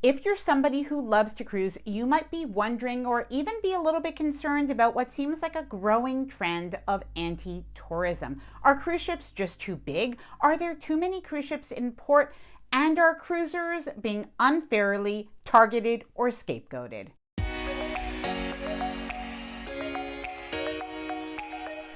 If you're somebody who loves to cruise, you might be wondering or even be a little bit concerned about what seems like a growing trend of anti-tourism. Are cruise ships just too big? Are there too many cruise ships in port? And are cruisers being unfairly targeted or scapegoated?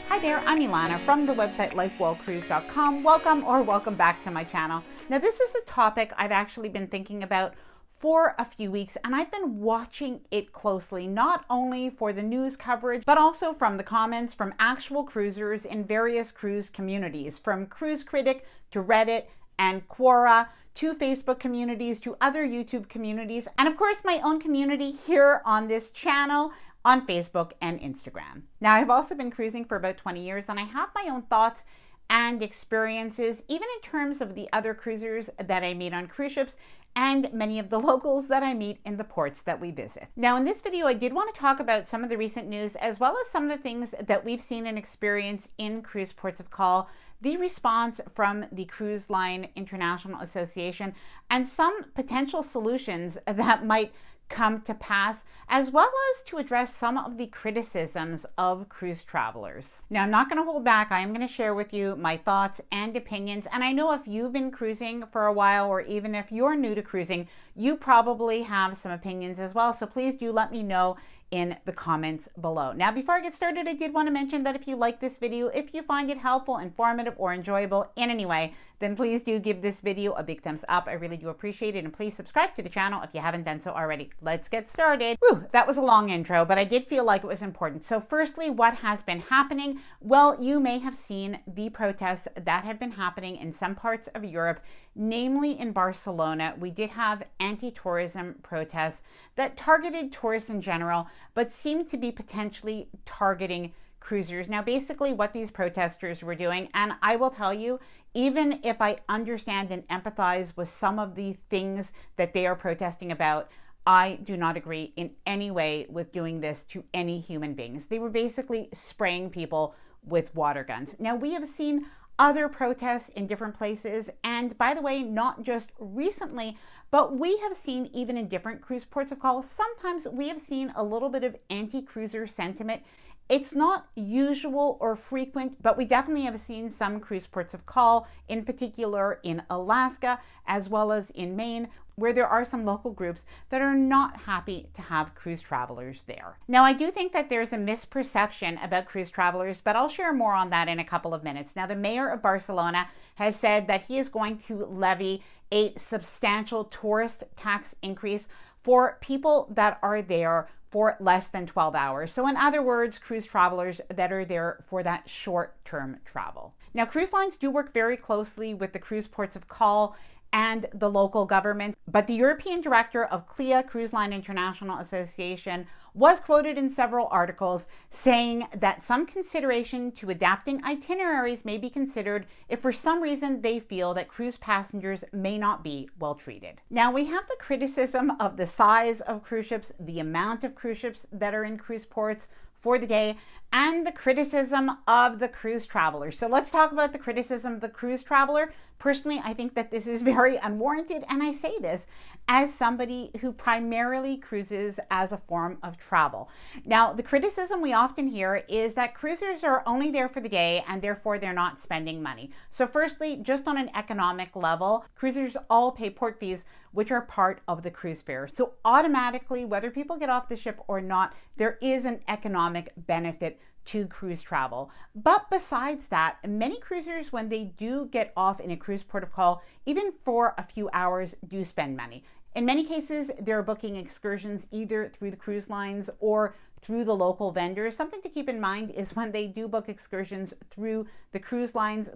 Hi there, I'm Ilana from the website lifewellcruise.com. Welcome back to my channel. Now, this is a topic I've actually been thinking about for a few weeks, and I've been watching it closely, not only for the news coverage, but also from the comments from actual cruisers in various cruise communities, from Cruise Critic to Reddit and Quora to Facebook communities to other YouTube communities, and of course my own community here on this channel on Facebook and Instagram. Now, I've also been cruising for about 20 years, and I have my own thoughts and experiences, even in terms of the other cruisers that I meet on cruise ships and many of the locals that I meet in the ports that we visit. Now, in this video, I did want to talk about some of the recent news, as well as some of the things that we've seen and experienced in cruise ports of call, the response from the Cruise Line International Association, and some potential solutions that might come to pass, as well as to address some of the criticisms of cruise travelers. Now, I'm not going to hold back. I am going to share with you my thoughts and opinions. And I know if you've been cruising for a while, or even if you're new to cruising, you probably have some opinions as well. So please do let me know in the comments below. Now, before I get started, I did want to mention that if you like this video, if you find it helpful, informative, or enjoyable in any way, then please do give this video a big thumbs up. I really do appreciate it. And please subscribe to the channel if you haven't done so already. Let's get started. Whew, that was a long intro, but I did feel like it was important. So firstly, what has been happening? Well, you may have seen the protests that have been happening in some parts of Europe, namely in Barcelona. We did have anti-tourism protests that targeted tourists in general, but seemed to be potentially targeting cruisers. Now, basically what these protesters were doing, and I will tell you, even if I understand and empathize with some of the things that they are protesting about, I do not agree in any way with doing this to any human beings. They were basically spraying people with water guns. Now, we have seen other protests in different places, and by the way, not just recently, but we have seen even in different cruise ports of call, sometimes we have seen a little bit of anti-cruiser sentiment. It's not usual or frequent, but we definitely have seen some cruise ports of call, in particular in Alaska, as well as in Maine, where there are some local groups that are not happy to have cruise travelers there. Now, I do think that there's a misperception about cruise travelers, but I'll share more on that in a couple of minutes. Now, the mayor of Barcelona has said that he is going to levy a substantial tourist tax increase for people that are there for less than 12 hours. So in other words, cruise travelers that are there for that short-term travel. Now, cruise lines do work very closely with the cruise ports of call and the local government, but the European director of CLIA, Cruise Line International Association, was quoted in several articles saying that some consideration to adapting itineraries may be considered if for some reason they feel that cruise passengers may not be well treated. Now, we have the criticism of the size of cruise ships, the amount of cruise ships that are in cruise ports for the day, and the criticism of the cruise traveler. So let's talk about the criticism of the cruise traveler. Personally, I think that this is very unwarranted, and I say this as somebody who primarily cruises as a form of travel. Now, the criticism we often hear is that cruisers are only there for the day and therefore they're not spending money. So firstly, just on an economic level, cruisers all pay port fees, which are part of the cruise fare. So automatically, whether people get off the ship or not, there is an economic benefit to cruise travel. But besides that, many cruisers, when they do get off in a cruise port of call, even for a few hours, do spend money. In many cases, they're booking excursions either through the cruise lines or through the local vendors. Something to keep in mind is when they do book excursions through the cruise lines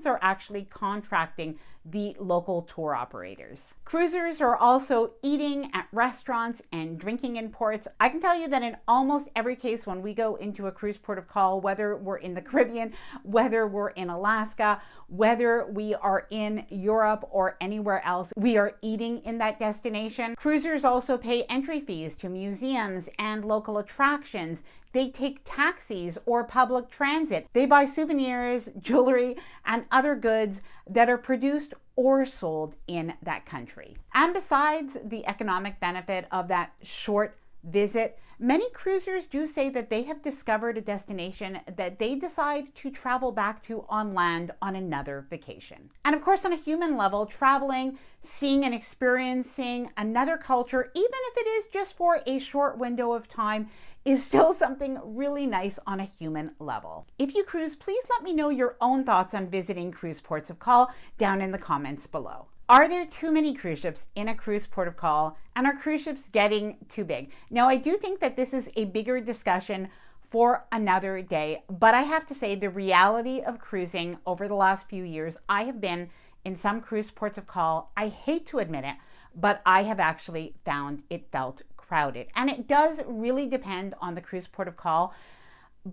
are actually contracting the local tour operators. Cruisers are also eating at restaurants and drinking in ports. I can tell you that in almost every case when we go into a cruise port of call, whether we're in the Caribbean, whether we're in Alaska, whether we are in Europe or anywhere else, we are eating in that destination. Cruisers also pay entry fees to museums and local attractions. They take taxis or public transit. They buy souvenirs, jewelry, and other goods that are produced or sold in that country. And besides the economic benefit of that short visit, many cruisers do say that they have discovered a destination that they decide to travel back to on land on another vacation. And of course, on a human level, traveling, seeing and experiencing another culture, even if it is just for a short window of time, is still something really nice on a human level. If you cruise, please let me know your own thoughts on visiting cruise ports of call down in the comments below. Are there too many cruise ships in a cruise port of call, and are cruise ships getting too big? Now, I do think that this is a bigger discussion for another day, but I have to say the reality of cruising over the last few years, I have been in some cruise ports of call. I hate to admit it, but I have actually found it felt crowded. And it does really depend on the cruise port of call,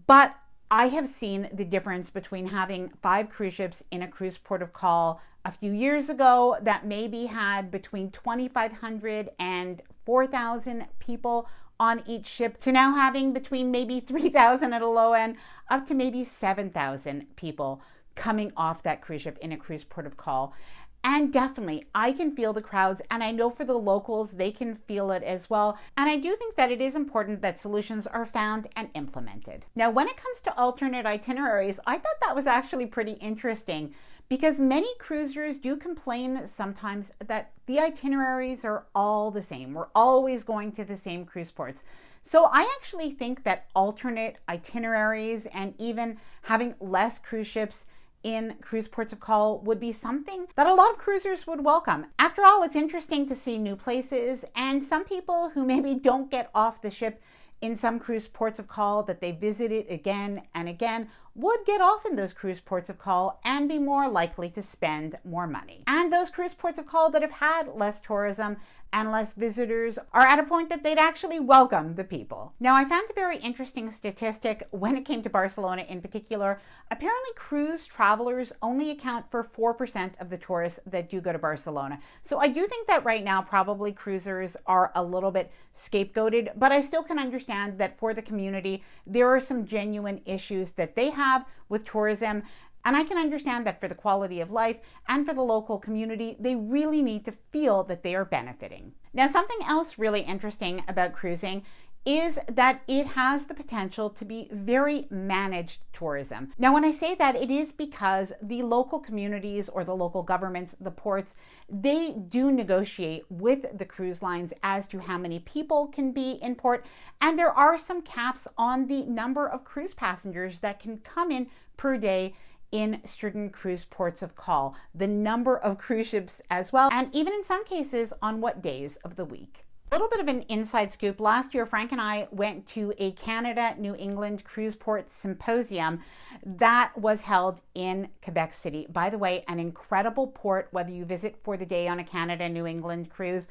but I have seen the difference between having 5 cruise ships in a cruise port of call a few years ago that maybe had between 2,500 and 4,000 people on each ship to now having between maybe 3,000 at a low end up to maybe 7,000 people coming off that cruise ship in a cruise port of call. And definitely, I can feel the crowds, and I know for the locals, they can feel it as well. And I do think that it is important that solutions are found and implemented. Now, when it comes to alternate itineraries, I thought that was actually pretty interesting because many cruisers do complain sometimes that the itineraries are all the same. We're always going to the same cruise ports. So I actually think that alternate itineraries and even having less cruise ships in cruise ports of call would be something that a lot of cruisers would welcome. After all, it's interesting to see new places, and some people who maybe don't get off the ship in some cruise ports of call that they visited again and again would get off in those cruise ports of call and be more likely to spend more money. And those cruise ports of call that have had less tourism and less visitors are at a point that they'd actually welcome the people. Now, I found a very interesting statistic when it came to Barcelona in particular. Apparently, cruise travelers only account for 4% of the tourists that do go to Barcelona. So I do think that right now, probably cruisers are a little bit scapegoated, but I still can understand that for the community, there are some genuine issues that they have with tourism. And I can understand that for the quality of life and for the local community, they really need to feel that they are benefiting. Now, something else really interesting about cruising is that it has the potential to be very managed tourism. Now, when I say that, it is because the local communities or the local governments, the ports, they do negotiate with the cruise lines as to how many people can be in port. And there are some caps on the number of cruise passengers that can come in per day in certain cruise ports of call, the number of cruise ships as well, and even in some cases on what days of the week. A little bit of an inside scoop. Last year, Frank and I went to a Canada New England cruise port symposium that was held in Quebec City. By the way, an incredible port, whether you visit for the day on a Canada New England cruise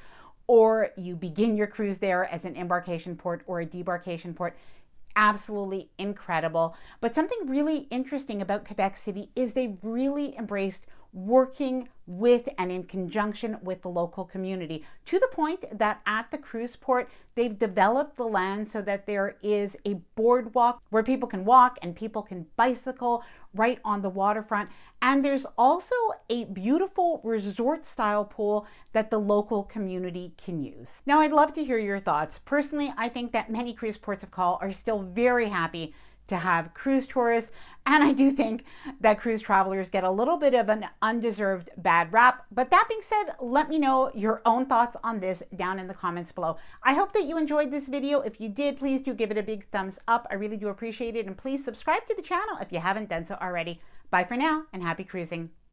or you begin your cruise there as an embarkation port or a debarkation port. Absolutely incredible. But something really interesting about Quebec City is they've really embraced working with and in conjunction with the local community, to the point that at the cruise port, they've developed the land so that there is a boardwalk where people can walk and people can bicycle right on the waterfront. And there's also a beautiful resort style pool that the local community can use. Now, I'd love to hear your thoughts. Personally, I think that many cruise ports of call are still very happy to have cruise tourists. And I do think that cruise travelers get a little bit of an undeserved bad rap. But that being said, let me know your own thoughts on this down in the comments below. I hope that you enjoyed this video. If you did, please do give it a big thumbs up. I really do appreciate it. And please subscribe to the channel if you haven't done so already. Bye for now and happy cruising.